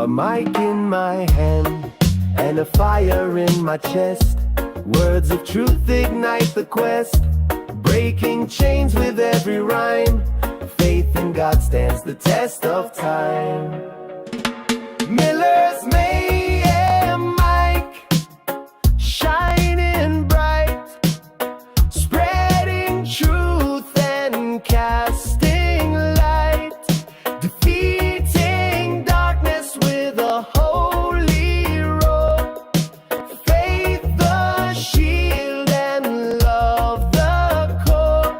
A mic in my hand and a fire in my chest. Words of truth ignite the quest, breaking chains with every rhyme. Faith in God stands the test of time. Miller's Mayhem mic, shining bright, spreading truth and casting light, defeating darkness with a holy roar. Faith the shield and love the core.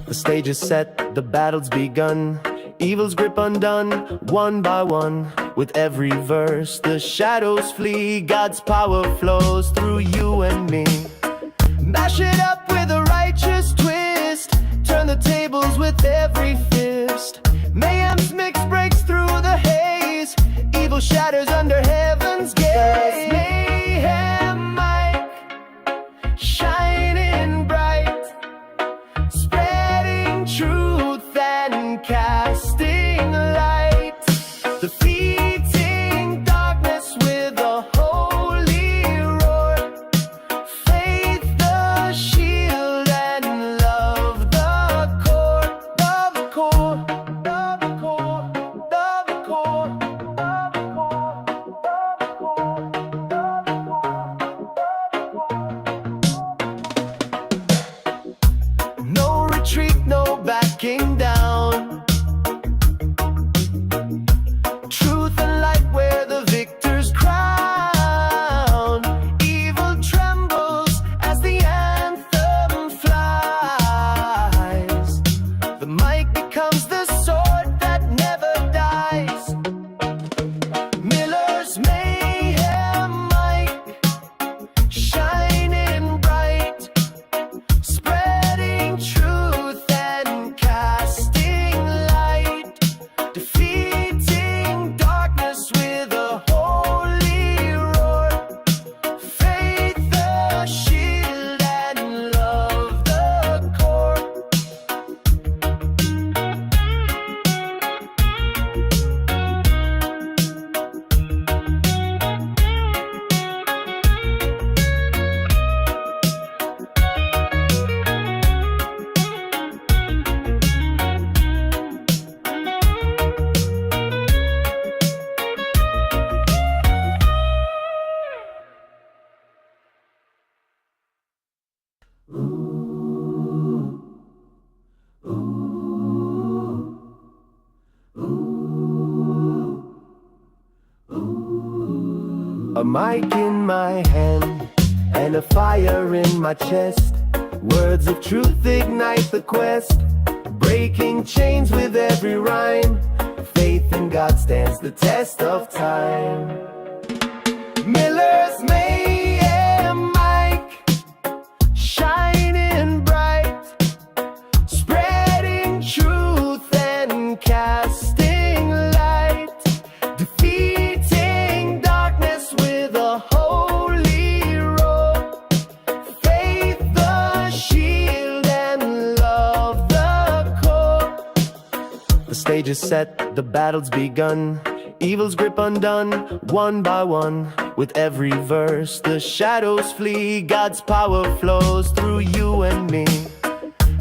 The stage is set, the battle's begun, evil's grip undone, one by one. With every verse, the shadows flee, God's power flows through you and me. Mash it up with a righteous twist, turn the tables with every fist. Mayhem's mix breaks through the haze, evil shatters under heaven's gaze. Mayhem mic, shining bright, spreading truth and casting light, defeating darkness with a holy roar. Faith the shield and love the core. Love the core, love the core, love the core, love the core, love the core. No retreat, no backing down. Truth and light where the victor's crown. Evil trembles as the anthem flies. The mic becomes the sword that never dies. Miller's Mayhem mic, shining bright, spreading truth and casting light, defeating darkness with a holy roar. Faith the shield and love the core. A mic in my hand and a fire in my chest. Words of truth ignite the quest, breaking chains with every rhyme. Faith in God stands the test of time. Miller's Mayhem mic, shining bright, spreading truth and casting light, defeating darkness with a holy roar. Faith the shield and love the core. The stage is set, the battle's begun, evil's grip undone, one by one. With every verse, the shadows flee, God's power flows through you and me.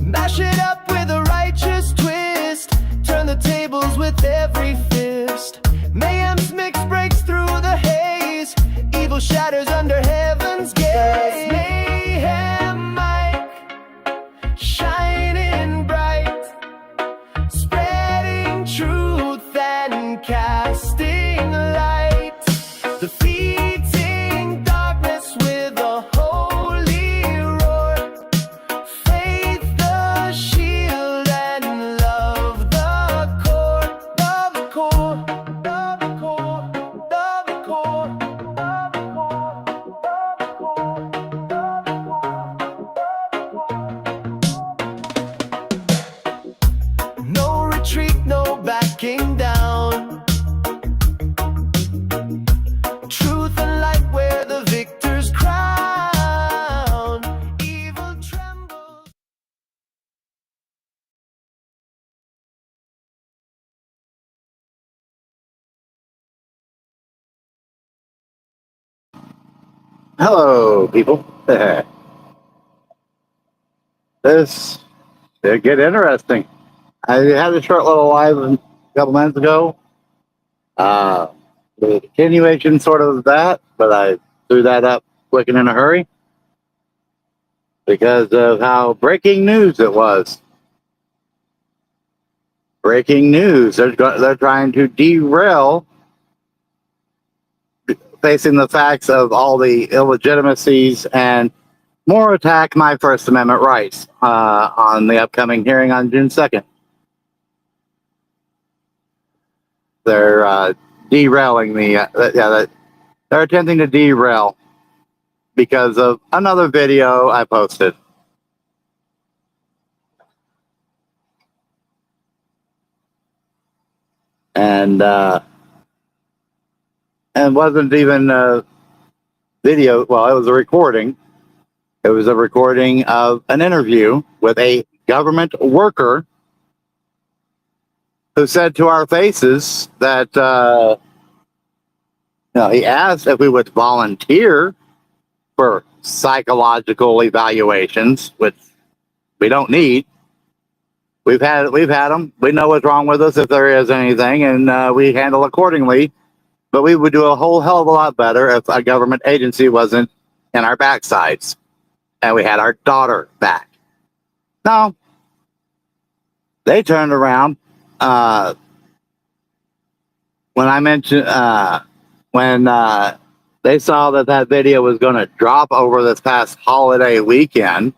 Mash it up with a righteous twist, turn the tables with every fist. Mayhem's mix breaks through the haze, evil shatters under heaven's gaze. Mayhem mic, shining bright, spreading truth and casting light, defeating darkness with a holy roar. Faith the shield and love the core. Love the core, love the core, love the core, love the core, Hello, people. This did get interesting. I had a short little live a couple minutes ago. The continuation sort of that, but I threw that up quick and in a hurry because of how breaking news it was. Breaking news. They're trying to derail facing the facts of all the illegitimacies and more attack my First Amendment rights on the upcoming hearing on June 2nd. They're derailing they're attempting to derail because of another video I posted. And wasn't even a video. Well, it was a recording. It was a recording of an interview with a government worker who said to our faces that he asked if we would volunteer for psychological evaluations, which we don't need. We've had them. We know what's wrong with us if there is anything, and we handle accordingly. But we would do a whole hell of a lot better if a government agency wasn't in our backsides and we had our daughter back. No, they turned around when I mentioned when they saw that video was going to drop over this past holiday weekend.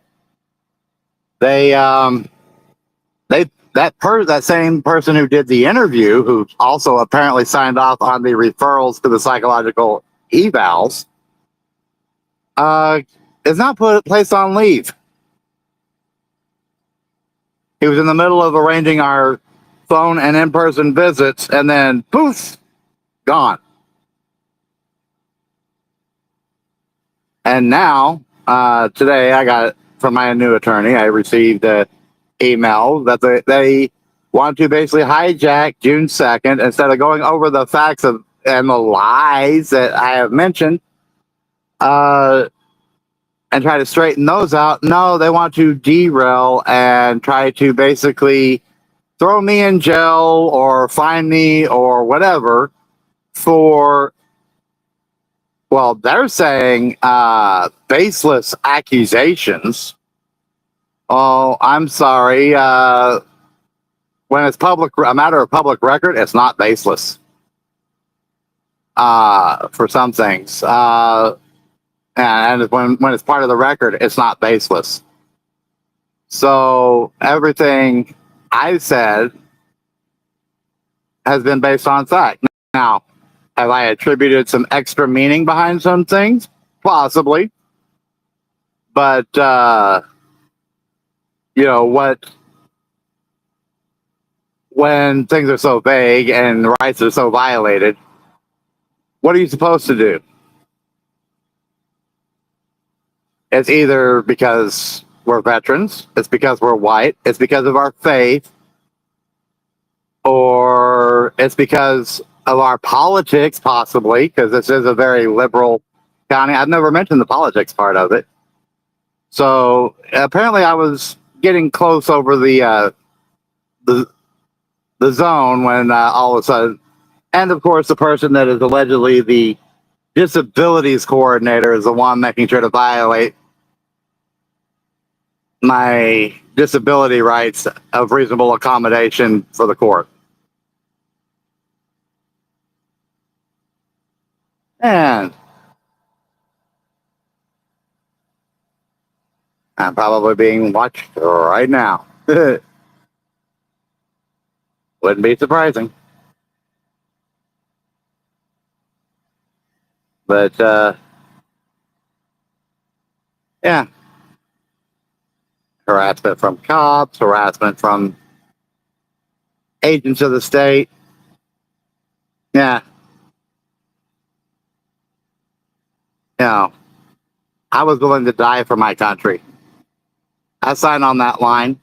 That same person who did the interview, who also apparently signed off on the referrals to the psychological evals, is not placed on leave. He was in the middle of arranging our phone and in-person visits, and then poof, gone. And now, today, I got from my new attorney, I received an email that they want to basically hijack June 2nd instead of going over the facts and the lies that I have mentioned and try to straighten those out. No, they want to derail and try to basically throw me in jail or fine me or whatever for, well, they're saying baseless accusations. Oh, I'm sorry. When it's a matter of public record, it's not baseless. For some things, and when it's part of the record, it's not baseless. So everything I've said has been based on fact. Now, have I attributed some extra meaning behind some things? Possibly, but when things are so vague and rights are so violated, what are you supposed to do? It's either because we're veterans, it's because we're white, it's because of our faith, or it's because of our politics, possibly, because this is a very liberal county. I've never mentioned the politics part of it. So apparently I was getting close over the zone when all of a sudden, and of course the person that is allegedly the disabilities coordinator is the one making sure to violate my disability rights of reasonable accommodation for the court. And I'm probably being watched right now. Wouldn't be surprising. But, yeah. Harassment from cops, harassment from agents of the state. Yeah. I was willing to die for my country. I signed on that line.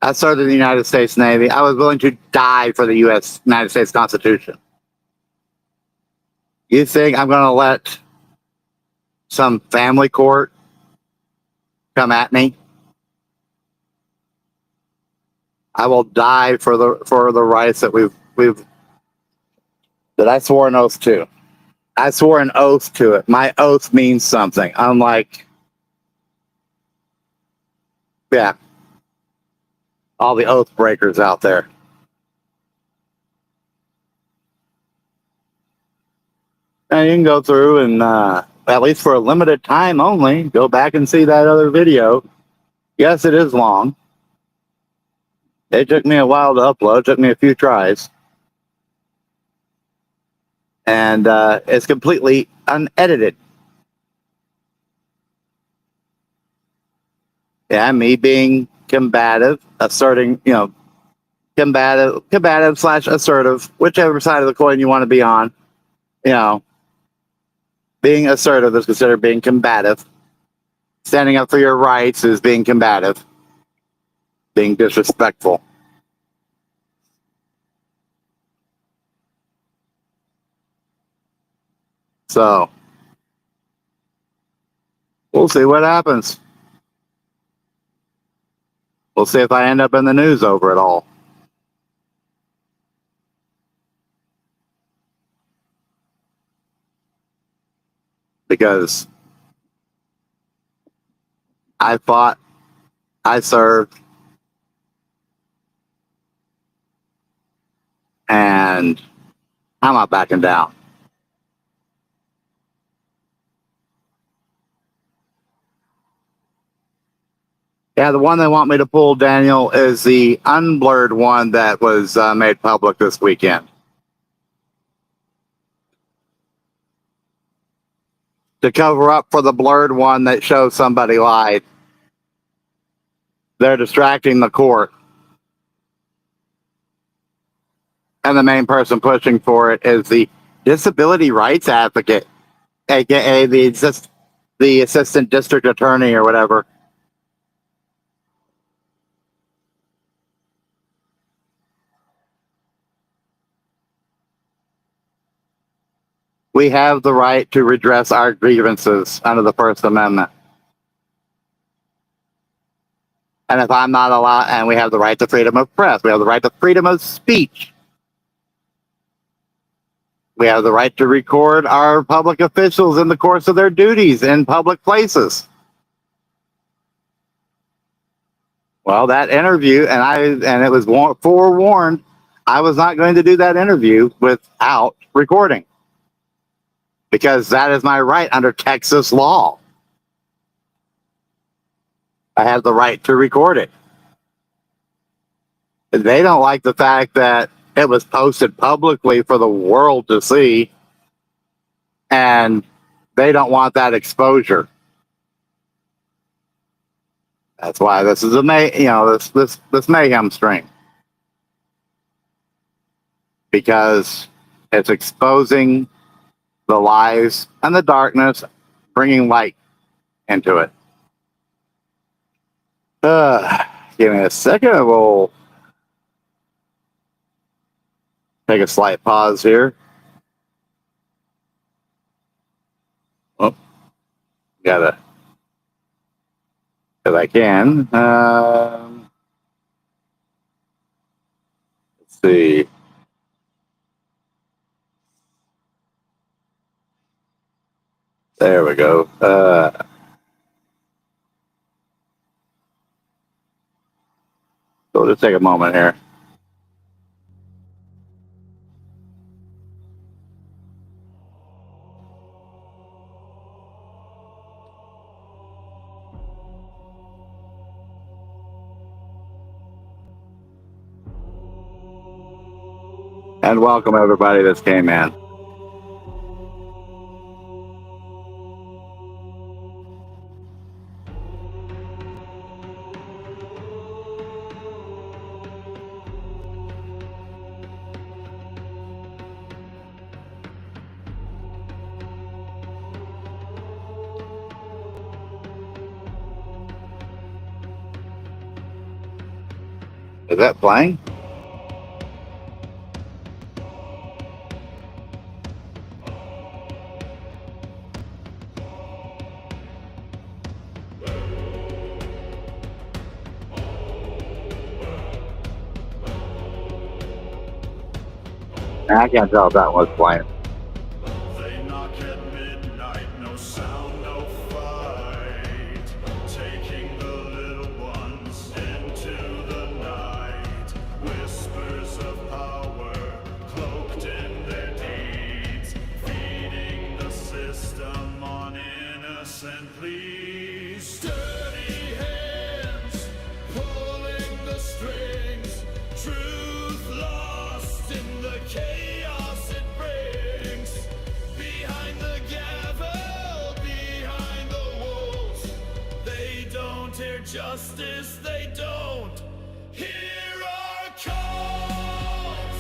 I served in the United States Navy. I was willing to die for the United States Constitution. You think I'm going to let some family court come at me, I will die for the rights that that I swore an oath to. I swore an oath to it. My oath means something. Unlike, yeah, all the oath breakers out there. And you can go through and, at least for a limited time only, go back and see that other video. Yes, it is long. It took me a while to upload. It took me a few tries. And it's completely unedited. Yeah, me being combative, asserting, combative / assertive, whichever side of the coin you want to be on. Being assertive is considered being combative. Standing up for your rights is being combative. Being disrespectful. So, we'll see what happens. We'll see if I end up in the news over it all. Because I fought, I served, and I'm not backing down. Yeah, the one they want me to pull, Daniel, is the unblurred one that was made public this weekend. To cover up for the blurred one that shows somebody lied. They're distracting the court. And the main person pushing for it is the disability rights advocate, aka the assistant district attorney or whatever. We have the right to redress our grievances under the First Amendment. And if I'm not allowed, and we have the right to freedom of press, we have the right to freedom of speech. We have the right to record our public officials in the course of their duties in public places. Well, that interview, and it was forewarned, I was not going to do that interview without recording. Because that is my right under Texas law. I have the right to record it. They don't like the fact that it was posted publicly for the world to see, and they don't want that exposure. That's why this is this mayhem stream, because it's exposing the lies and the darkness, bringing light into it. Give me a second. We'll take a slight pause here. Oh, gotta, if I can. Let's see. There we go. So we'll just take a moment here. And welcome everybody that came in. Is that playing? I can't tell if that was playing. They knock at midnight, no sound, no fight. Taking the little ones into the night. Whispers of power, cloaked in their deeds. Feeding the system on innocent pleas. Dirty hands, pulling the strings. Truth lost in the chaos it brings. Behind the gavel, behind the walls, they don't hear justice, they don't hear our calls.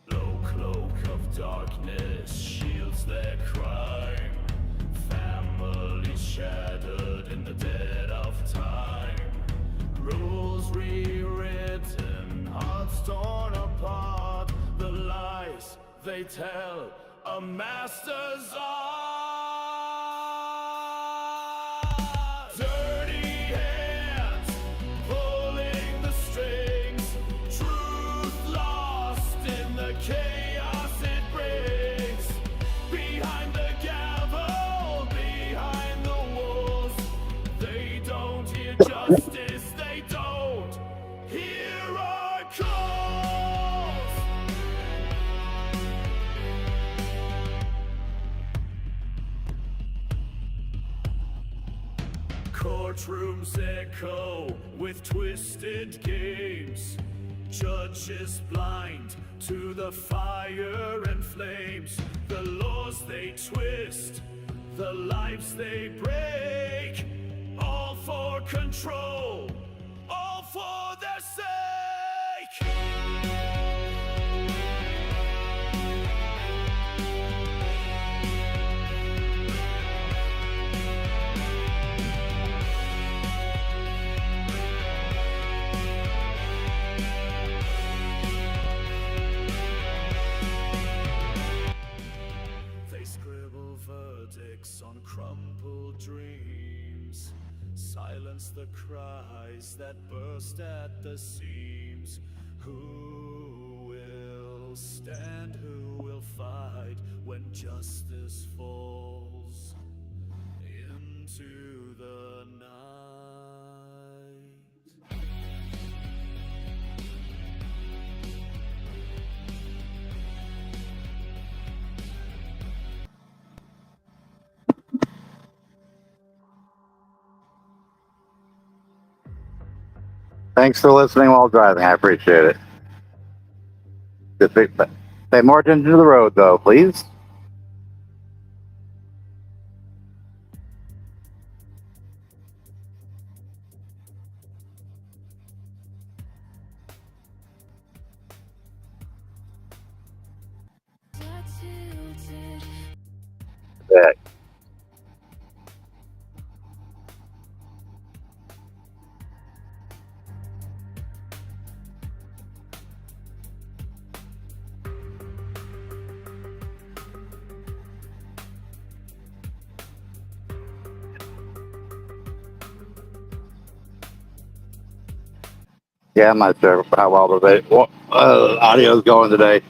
No cloak of darkness shields their crime. Families shattered in the dead of time. Rules rewritten, hearts torn apart. The lies they tell, a master's art. Dirty hands, pulling the strings. Truth lost in the chaos it brings. Behind the gavel, behind the walls, they don't hear justice, they don't hear our calls. Courtrooms echo with twisted games. Judges blind to the fire and flames. The laws they twist, the lives they break. All for control, all for their sake. They scribble verdicts on crumpled dreams. Silence the cries that burst at the seams. Who will stand? Who will fight when justice falls into the night? Thanks for listening while driving. I appreciate it. Pay more attention to the road, though, please. Yeah. Yeah, I'm not sure how well the audio is going today.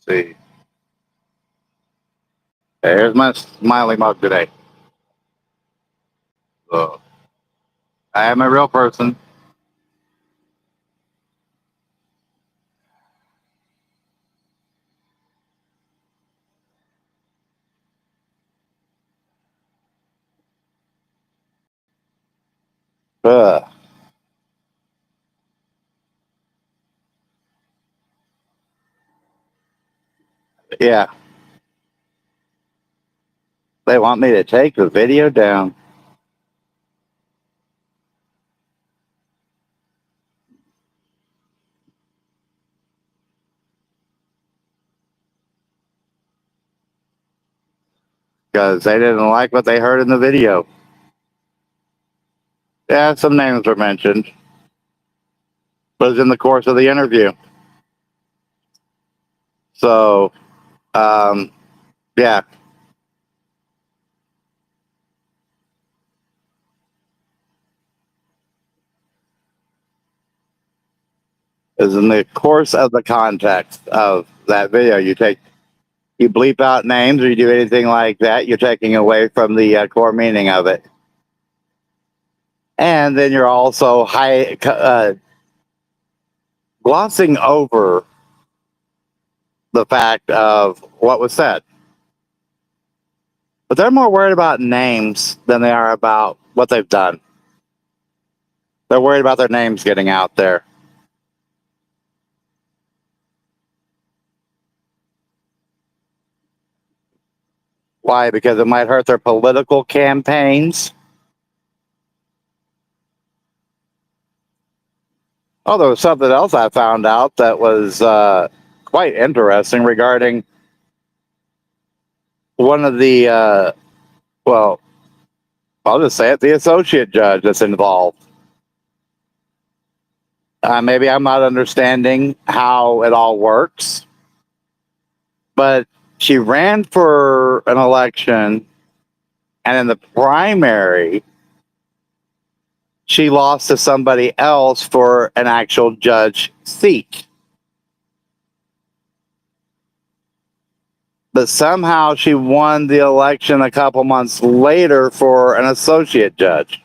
See. Here's my smiling mug today. So, I am a real person. Yeah. They want me to take the video down. because they didn't like what they heard in the video. Yeah, some names were mentioned, but it was in the course of the interview. So, yeah. Is in the course of the context of that video. You bleep out names or you do anything like that, you're taking away from the core meaning of it. And then you're also glossing over the fact of what was said. But they're more worried about names than they are about what they've done. They're worried about their names getting out there. Why? Because it might hurt their political campaigns. Oh, there was something else I found out that was quite interesting regarding one of the, well, I'll just say it, the associate judge that's involved. Maybe I'm not understanding how it all works, but she ran for an election, and in the primary, she lost to somebody else for an actual judge seat. But somehow she won the election a couple months later for an associate judge.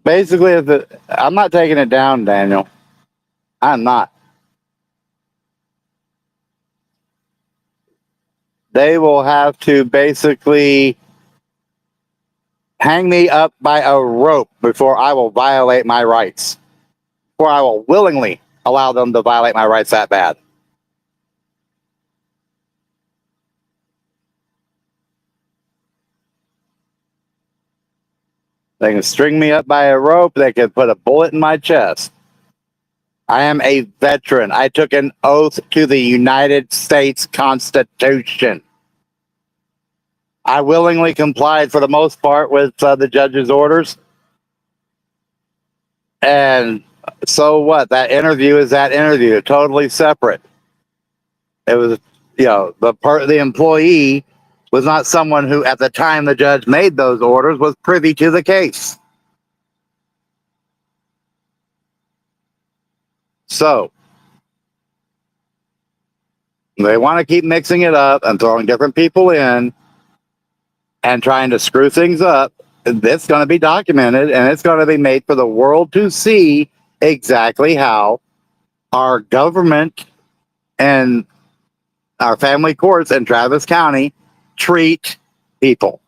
Basically, I'm not taking it down, Daniel. I'm not. They will have to basically hang me up by a rope before I will violate my rights. Before I will willingly allow them to violate my rights that bad. They can string me up by a rope. They can put a bullet in my chest. I am a veteran. I took an oath to the United States Constitution. I willingly complied for the most part with the judge's orders. And so what? That interview is that interview, totally separate. It was, the employee was not someone who, at the time the judge made those orders, was privy to the case. So, they want to keep mixing it up and throwing different people in and trying to screw things up. It's going to be documented, and it's going to be made for the world to see exactly how our government and our family courts in Travis County treat people.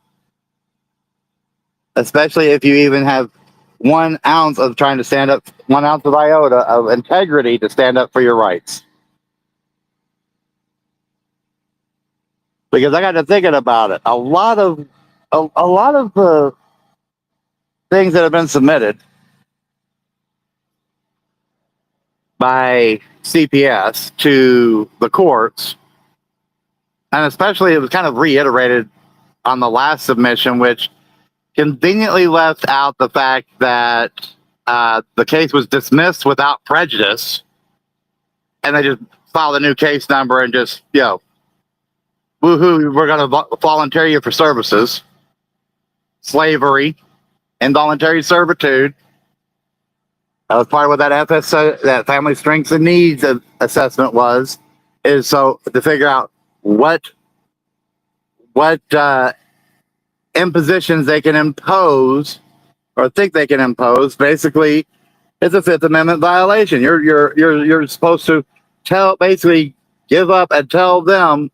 Especially if you even have 1 ounce of trying to stand up, 1 ounce of iota of integrity to stand up for your rights. Because I got to thinking about it. A lot of things that have been submitted by CPS to the courts, and especially it was kind of reiterated on the last submission, which conveniently left out the fact that the case was dismissed without prejudice, and they just filed a new case number and just, woohoo, we're going to volunteer you for services, slavery, involuntary servitude. That was part of what that family strengths and needs assessment was, is so to figure out what impositions they can impose or think they can impose. Basically, it's a Fifth Amendment violation. You're supposed to basically give up and tell them,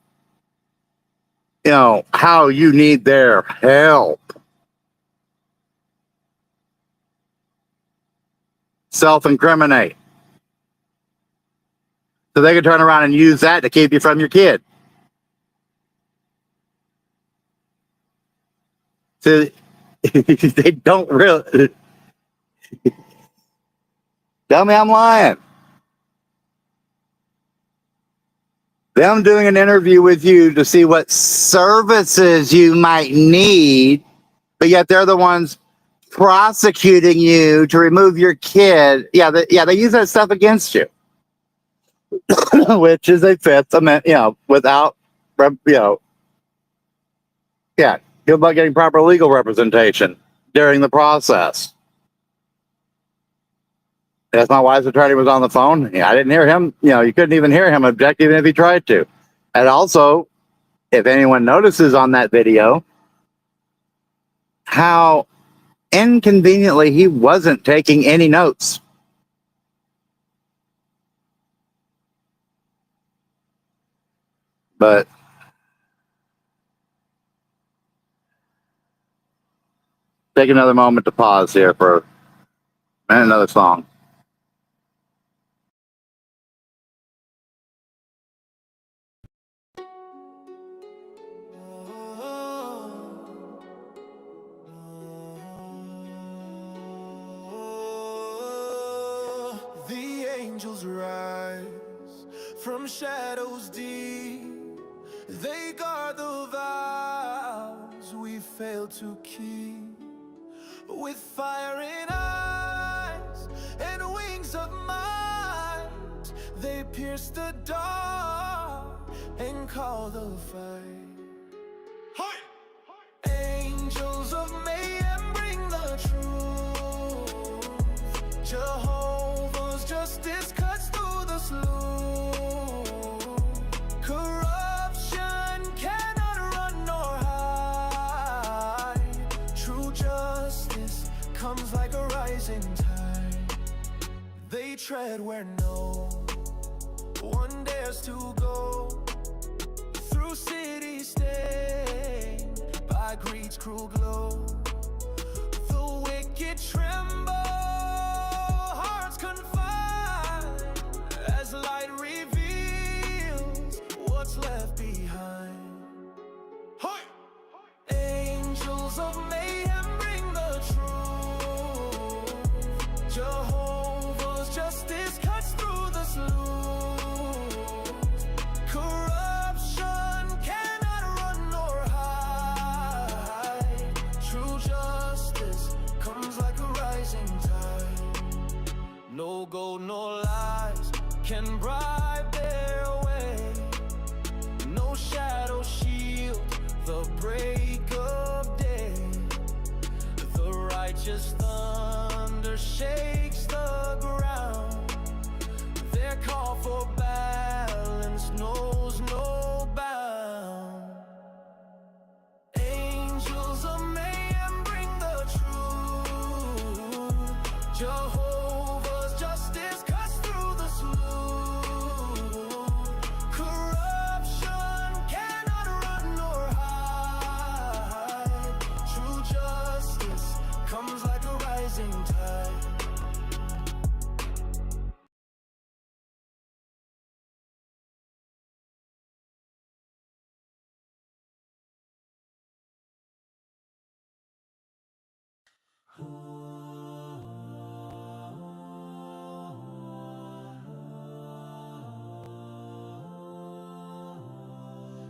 how you need their help. Self-incriminate. So they can turn around and use that to keep you from your kid. So they don't really. Tell me I'm lying. them doing an interview with you to see what services you might need, but yet they're the ones prosecuting you to remove your kid. Yeah, they use that stuff against you, which is a Fifth Amendment, without, yeah, good about getting proper legal representation during the process. As my wife's attorney was on the phone, I didn't hear him, you couldn't even hear him object even if he tried to. And also, if anyone notices on that video, how inconveniently he wasn't taking any notes. But take another moment to pause here for another song. The angels rise from shadows deep. They guard the vows we fail to keep. With fire in eyes and wings of might, they pierce the dark and call the fight. Hi! Angels of mayhem bring the truth. Jehovah's justice cuts through the slough. Corruption cannot run nor hide. True justice comes like a rising tide. They tread where no one dares to go. Through cities stained by greed's cruel glow, the wicked tremble, hearts confined, as light reveals what's left behind. Hi! Angels of mayhem bring the truth. Jehovah's justice cuts through the slough. Corruption cannot run nor hide. True justice comes like a rising tide. No gold, no lies can bribe their way. No shadow shield the break of day. The righteous thunder shakes the ground. Their call for balance knows no bound. Angels of mayhem bring the truth. Jehovah's justice cuts through the slough. Corruption cannot run nor hide. True justice comes like a rising tide.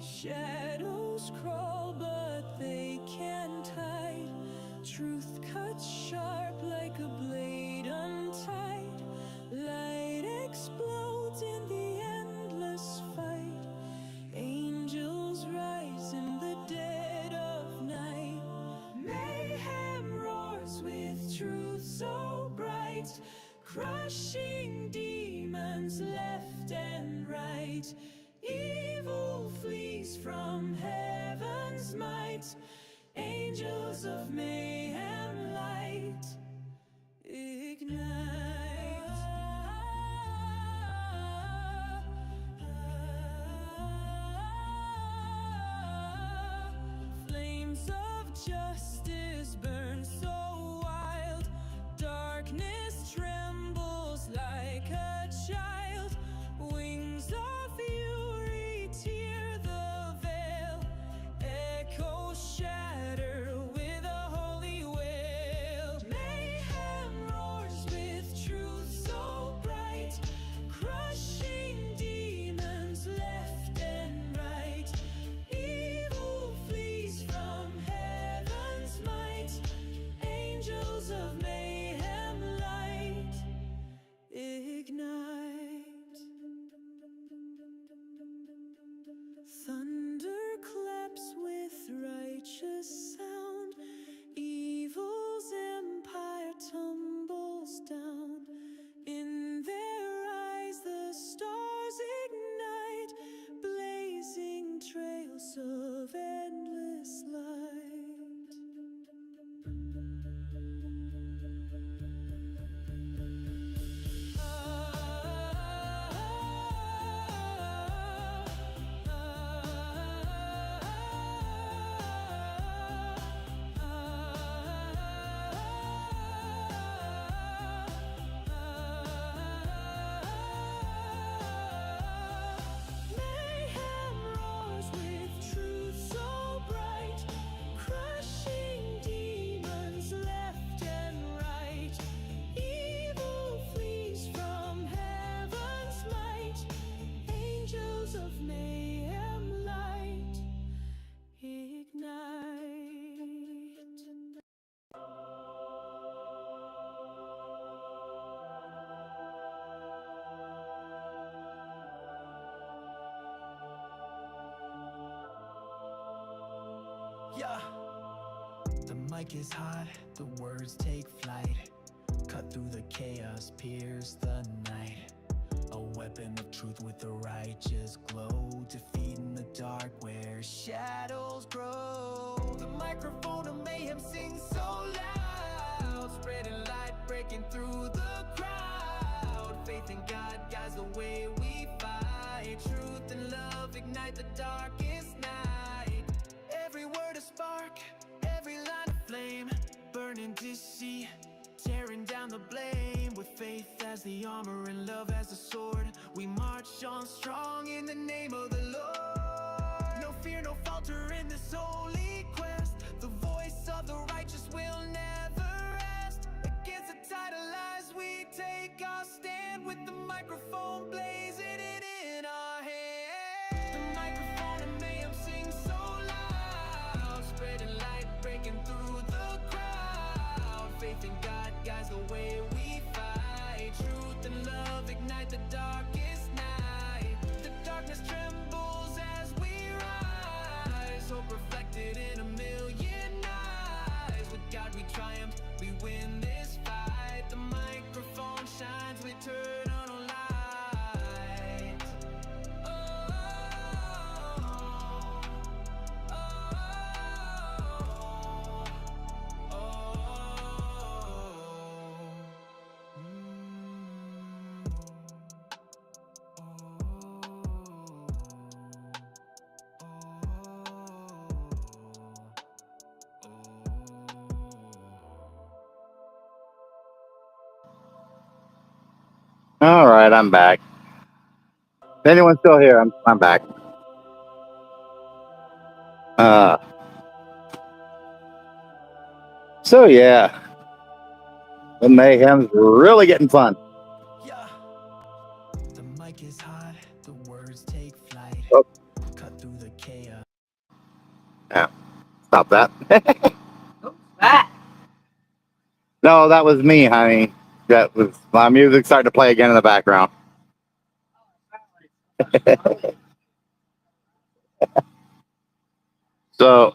Shadows crawl, but they can't hide. Truth cuts sharp like a blade untied. Light explodes in the endless fight. Angels rise in the dead of night. Mayhem roars with truth so bright, crushing demons left and right. Evil flees from heaven's might. Angels of mayhem light ignite. Flames of justice burn so wild. Darkness trembles like a child. Wings of fury tear the veil. Echoes shatter with a holy wail. Mayhem roars with truth so bright, crushing demons left mic is hot, the words take flight. Cut through the chaos, pierce the night. A weapon of truth with a righteous glow, defeating the dark where shadows grow. The microphone of mayhem sings so loud, spreading light, breaking through the crowd. Faith in God guides the way we fight. Truth and love ignite the darkest night. Every word a spark, every line a flame, burning deceit, tearing down the blame. With faith as the armor and love as the sword, we march on strong in the name of the Lord. No fear, no falter in this holy quest. The voice of the righteous will never rest. Against the tide of lies we take our stand, with the microphone blazing it in our hand. The microphone of mayhem sings so loud, spreading light, breaking through the crowd. Faith in God guides the way we fight. Truth and love ignite the darkest night. The darkness trembles as we rise, hope reflected in a million eyes. With God we triumph, we win this fight. The microphone shines with eternal light. Oh, oh, oh, All right, I'm back. If anyone's still here, I'm back. So yeah, the mayhem's really getting fun. yeah. The mic is hot, the words take flight. Oh. Cut through the chaos. Yeah, stop that. No, that was me, honey. That was my music starting to play again in the background. So,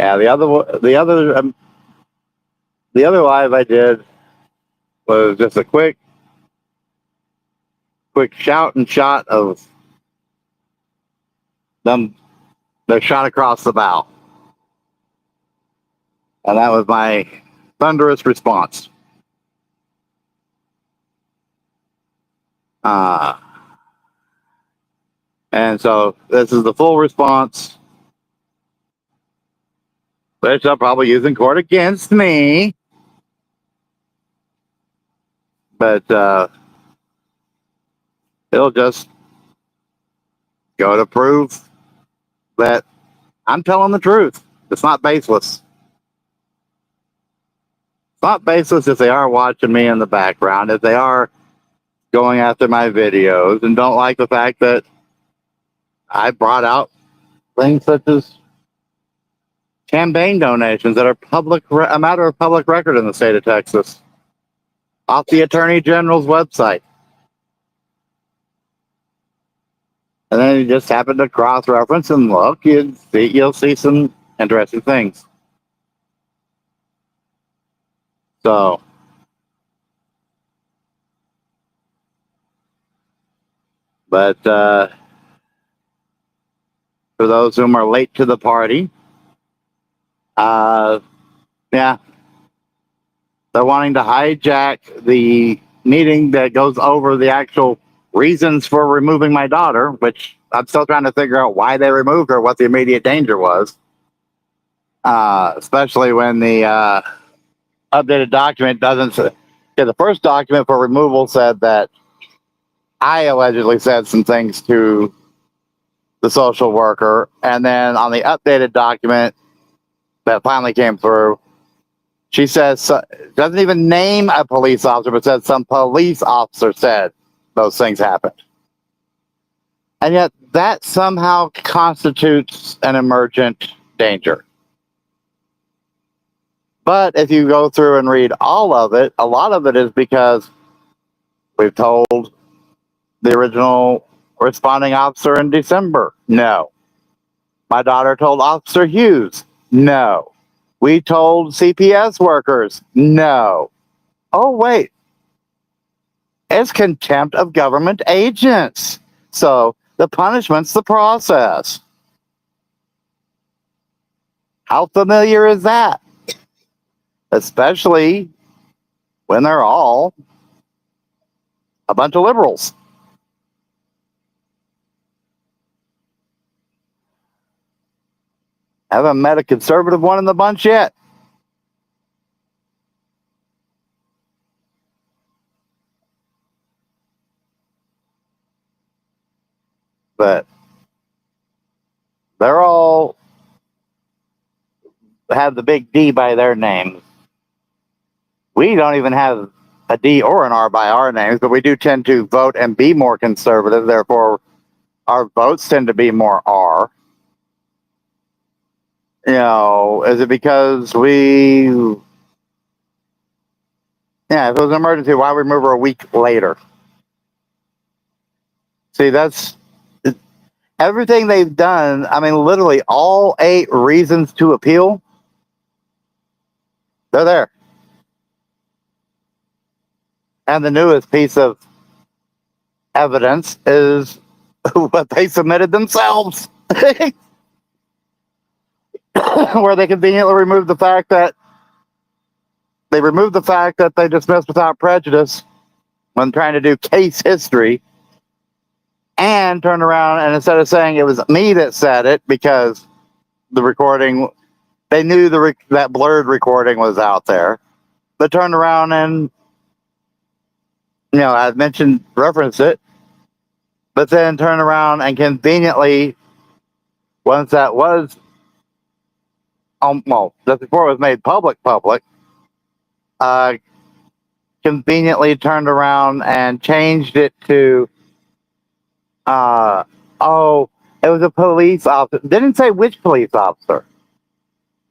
yeah, the other live I did was just a quick shout and shot of them. They're shot across the bow, and that was my thunderous response. And so this is the full response, which they'll probably use in court against me. But it'll just go to prove that I'm telling the truth. It's not baseless. It's not baseless if they are watching me in the background, if they are going after my videos and don't like the fact that I brought out things such as campaign donations that are a matter of public record in the state of Texas, off the Attorney General's website. And then you just happen to cross-reference and look, you'll see some interesting things. So, but for those whom are late to the party, yeah, they're wanting to hijack the meeting that goes over the actual reasons for removing my daughter, which I'm still trying to figure out why they removed her, what the immediate danger was. Especially when the updated document doesn't say. Yeah, the first document for removal said that I allegedly said some things to the social worker, and then on the updated document that finally came through, she says, doesn't even name a police officer, but said some police officer said those things happened. And yet that somehow constitutes an emergent danger. But if you go through and read all of it, a lot of it is because we've told the original responding officer in December, no. My daughter told Officer Hughes, no. We told CPS workers, no. Oh, wait. It's contempt of government agents. So the punishment's the process. How familiar is that? Especially when they're all a bunch of liberals. Haven't met a conservative one in the bunch yet. But they're all have the big D by their names. We don't even have a D or an R by our names, but we do tend to vote and be more conservative. Therefore, our votes tend to be more R. You know, is it because we... Yeah, if it was an emergency, why remove her a week later? See, that's... Everything they've done, I mean, literally all 8 reasons to appeal, they're there. And the newest piece of evidence is what they submitted themselves, where they conveniently removed the fact that they dismissed without prejudice when trying to do case history, and turned around and instead of saying it was me that said it because the recording, they knew that blurred recording was out there, but turned around and, you know, I mentioned, referenced it, but then turned around and conveniently, once that was, well, just before it was made public, conveniently turned around and changed it to, oh, it was a police officer. Didn't say which police officer,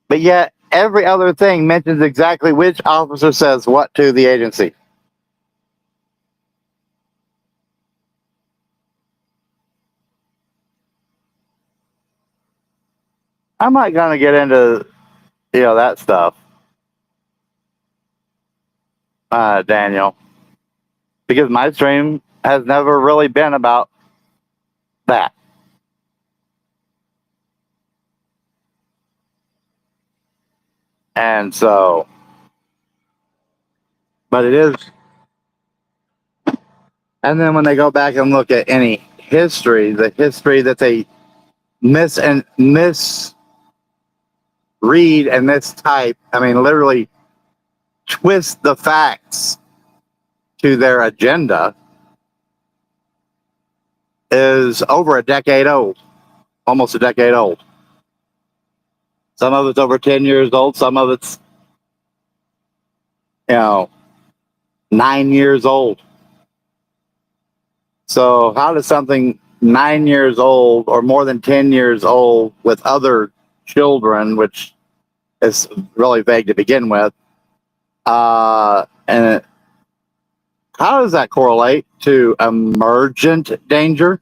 but yet every other thing mentions exactly which officer says what to the agency. I'm not going to get into, you know, that stuff, Daniel, because my stream has never really been about that. And so, but it is. And then when they go back and look at any history, the history that they misread and mistype, I mean, literally twist the facts to their agenda, is over a decade old, almost a decade old. Some of it's over 10 years old. Some of it's, you know, 9 years old. So how does something 9 years old or more than 10 years old with other children, which is really vague to begin with, and how does that correlate to emergent danger?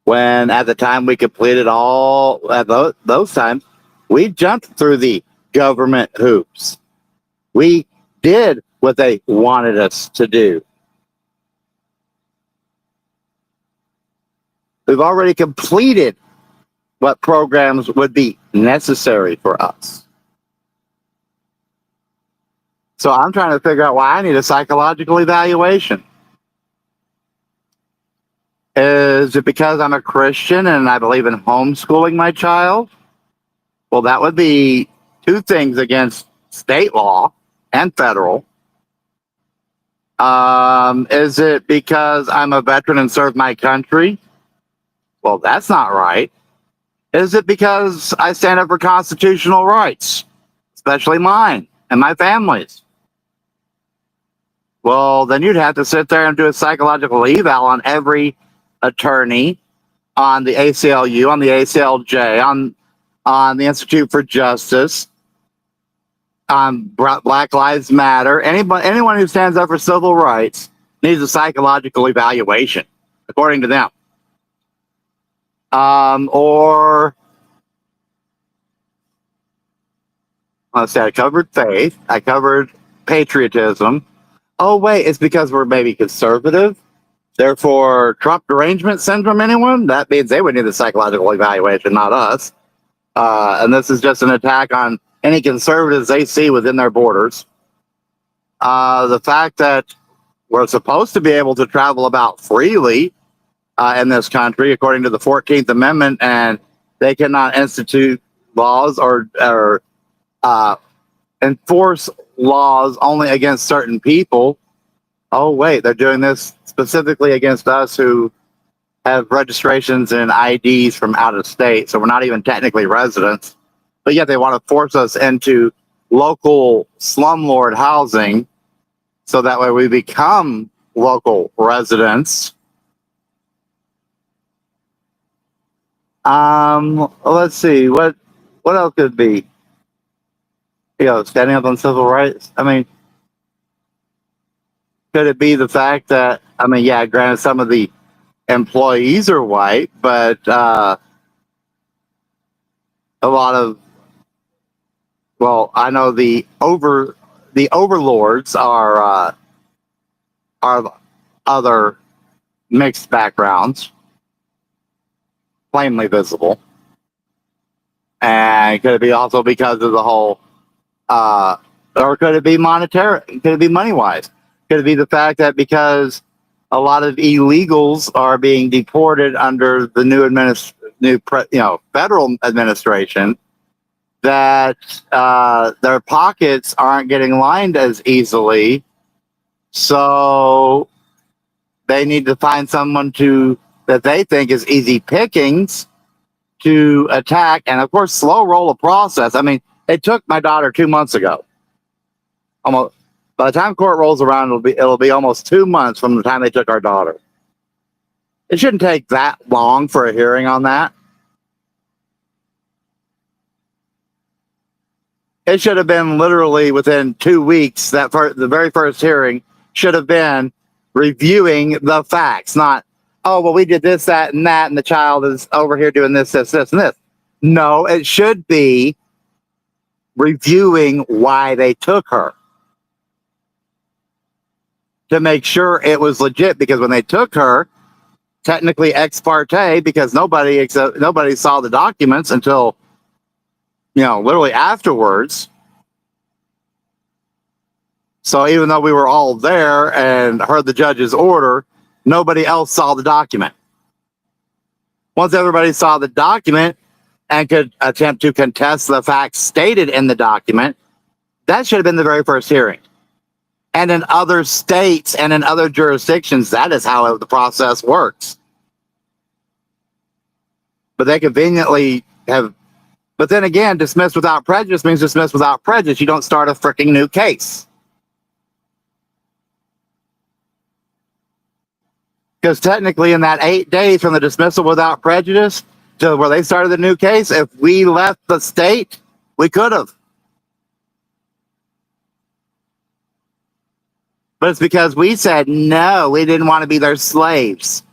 When at the time we completed all at those times, we jumped through the government hoops. We did what they wanted us to do. We've already completed what programs would be necessary for us. So I'm trying to figure out why I need a psychological evaluation. Is it because I'm a Christian and I believe in homeschooling my child? Well, that would be 2 things against state law and federal. Is it because I'm a veteran and served my country? Well, that's not right. Is it because I stand up for constitutional rights, especially mine and my family's? Well, then you'd have to sit there and do a psychological eval on every attorney, on the ACLU, on the ACLJ, on the Institute for Justice, on Black Lives Matter. Anyone who stands up for civil rights needs a psychological evaluation, according to them. Or let's see, I covered faith. I covered patriotism. Oh wait, it's because we're maybe conservative. Therefore, Trump derangement syndrome. Anyone? That means they would need a psychological evaluation, not us. And this is just an attack on any conservatives they see within their borders. The fact that we're supposed to be able to travel about freely in this country, according to the 14th Amendment, and they cannot institute laws or enforce laws only against certain people. Oh, wait, they're doing this specifically against us who have registrations and IDs from out of state, so we're not even technically residents. But yet they want to force us into local slumlord housing so that way we become local residents. Let's see, what else could be? Standing up on civil rights. I mean, could it be the fact that, yeah, granted, some of the employees are white, but a lot of, well, I know the overlords are other mixed backgrounds, plainly visible. And could it be also because of the whole, or could it be monetary? Could it be money-wise? Could it be the fact that because a lot of illegals are being deported under the new federal administration, that their pockets aren't getting lined as easily, so they need to find someone that they think is easy pickings to attack, and of course, slow roll a process. I mean, it took my daughter 2 months ago. Almost by the time court rolls around, it'll be almost 2 months from the time they took our daughter. It shouldn't take that long for a hearing on that. It should have been literally within 2 weeks. The very first hearing should have been reviewing the facts, not, oh, well, we did this, that, and the child is over here doing this, and this. No, it should be reviewing why they took her to make sure it was legit, because when they took her, technically ex parte, because nobody saw the documents until, literally afterwards. So even though we were all there and heard the judge's order, nobody else saw the document. Once everybody saw the document and could attempt to contest the facts stated in the document, that should have been the very first hearing. And in other states and in other jurisdictions, that is how the process works. But they conveniently have, but then again, dismissed without prejudice means dismissed without prejudice. You don't start a freaking new case. Because technically in that 8 days from the dismissal without prejudice to where they started the new case, if we left the state, we could have. But it's because we said no, we didn't want to be their slaves.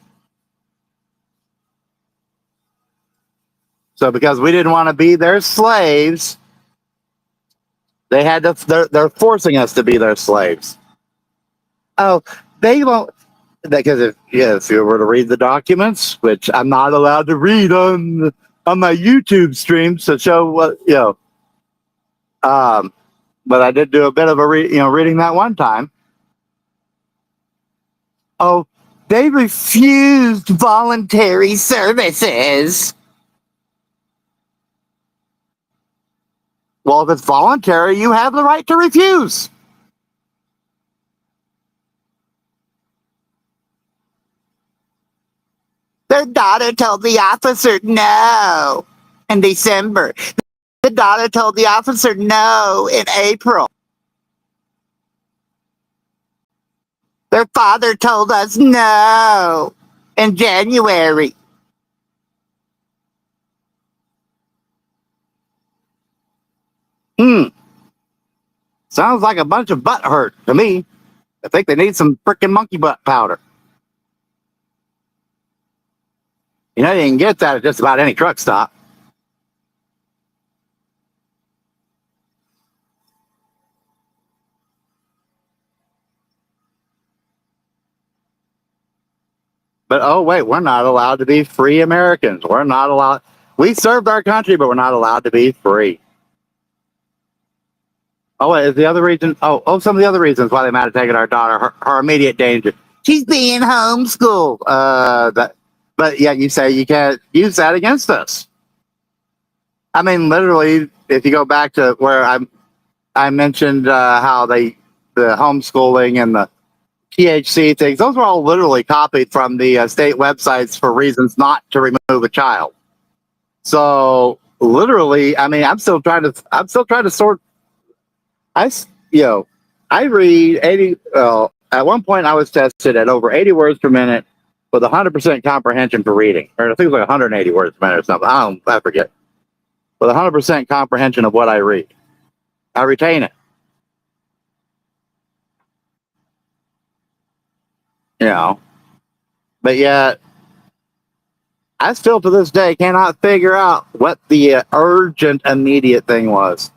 So because we didn't want to be their slaves, they had to, they're forcing us to be their slaves. Oh, they won't, because if you were to read the documents, which I'm not allowed to read on my YouTube streams to show what, but I did do a bit of reading that one time. Oh, they refused voluntary services. Well, if it's voluntary, you have the right to refuse. Their daughter told the officer no in December. The daughter told the officer no in April. Their father told us no in January. Sounds like a bunch of butt hurt to me. I think they need some freaking monkey butt powder. You know, you can get that at just about any truck stop. But oh wait, we're not allowed to be free Americans. We're not allowed. We served our country, but we're not allowed to be free. Oh wait, is the other reason? Some of the other reasons why they might have taken our daughter, her immediate danger. She's being homeschooled. But yet you say you can't use that against us. I mean, literally, if you go back to where I mentioned how the homeschooling and the THC things, those were all literally copied from the state websites for reasons not to remove a child. So literally, I mean, I'm still trying to sort. I read 80. At one point, I was tested at over 80 words per minute with 100% comprehension for reading, or I think it was like 180 words per minute or something. I forget. With 100% comprehension of what I read, I retain it. You know, but yet I still to this day cannot figure out what the urgent immediate thing was.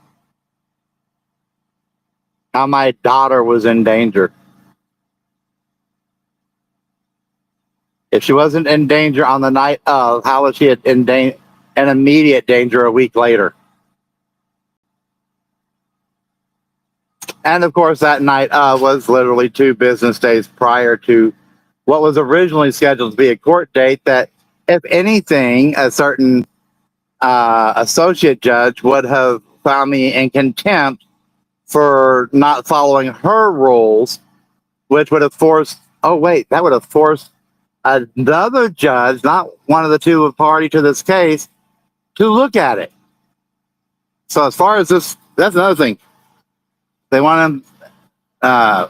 How my daughter was in danger. If she wasn't in danger on the night of, how was she in immediate danger a week later? And of course, that night was literally 2 business days prior to what was originally scheduled to be a court date that, if anything, a certain associate judge would have found me in contempt for not following her rules, which would have forced, that would have forced another judge, not one of the 2 party to this case, to look at it. So as far as this, that's another thing. They want to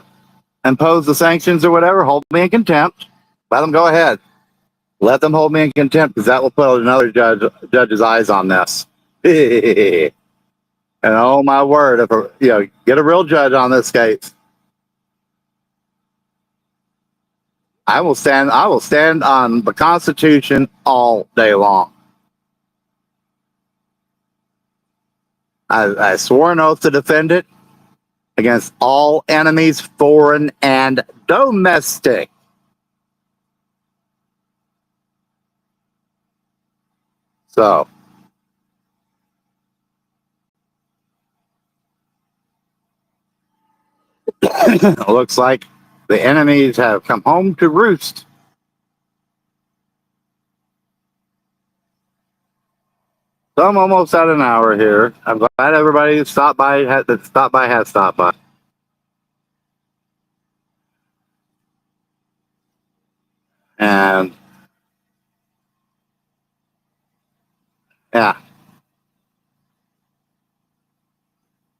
impose the sanctions or whatever, hold me in contempt. Let them go ahead. Let them hold me in contempt, because that will put another judge's eyes on this. And oh my word, if get a real judge on this case, I will stand on the Constitution all day long. I swore an oath to defend it against all enemies, foreign and domestic. So, looks like the enemies have come home to roost. So I'm almost at an hour here. I'm glad everybody has stopped by. And yeah,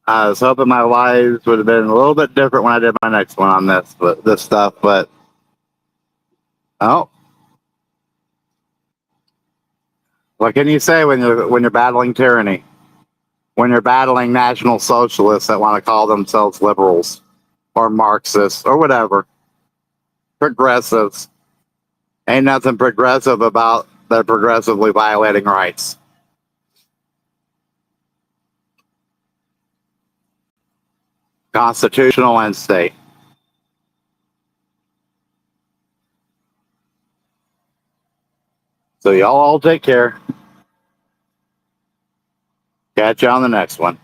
I was hoping my lives would have been a little bit different when I did my next one on this stuff, but what can you say when you're battling tyranny? When you're battling national socialists that want to call themselves liberals or Marxists or whatever, progressives. Ain't nothing progressive about their progressively violating rights. Constitutional and state. So y'all all take care. Catch you on the next one.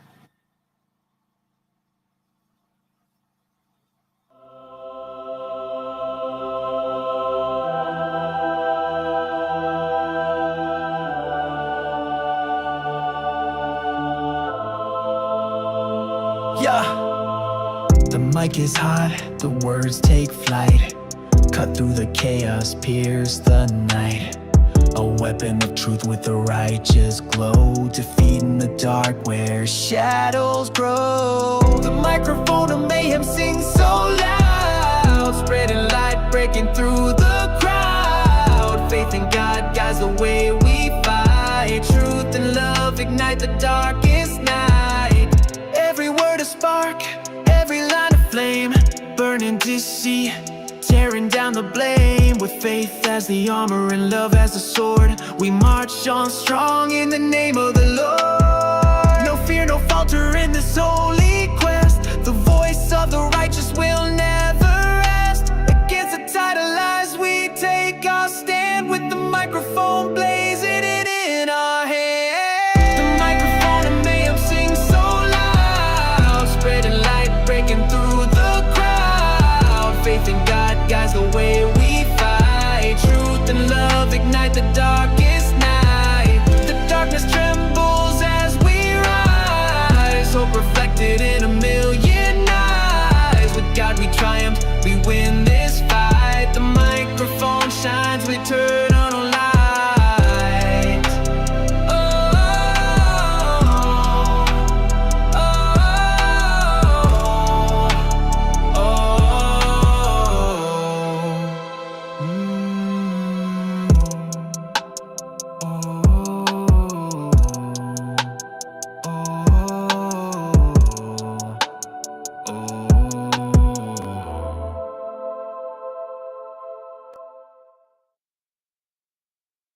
Yeah. The mic is hot, the words take flight. Cut through the chaos, pierce the night. A weapon of truth with a righteous glow, defeating the dark where shadows grow. The microphone of mayhem sings so loud, spreading light, breaking through the crowd. Faith in God guides the way we fight. Truth and love ignite the darkest night. Every word a spark, every line a flame, burning deceit tearing down the blame with faith as the armor and love as the sword. We march on strong in the name of the Lord. No fear, no falter in this holy quest. The voice of the righteous will never rest. Against the tide of lies we take our stand, with the microphone blazing it in our hand. The microphone of mayhem sings so loud, spreading light, breaking through the crowd. Faith in God guides the way we fight. Truth and love ignite the darkest night. The darkness trembles as we rise, hope reflected in a million eyes. With God we triumph, we win this fight. The microphone shines with eternal light. Oh, oh, oh, oh, oh.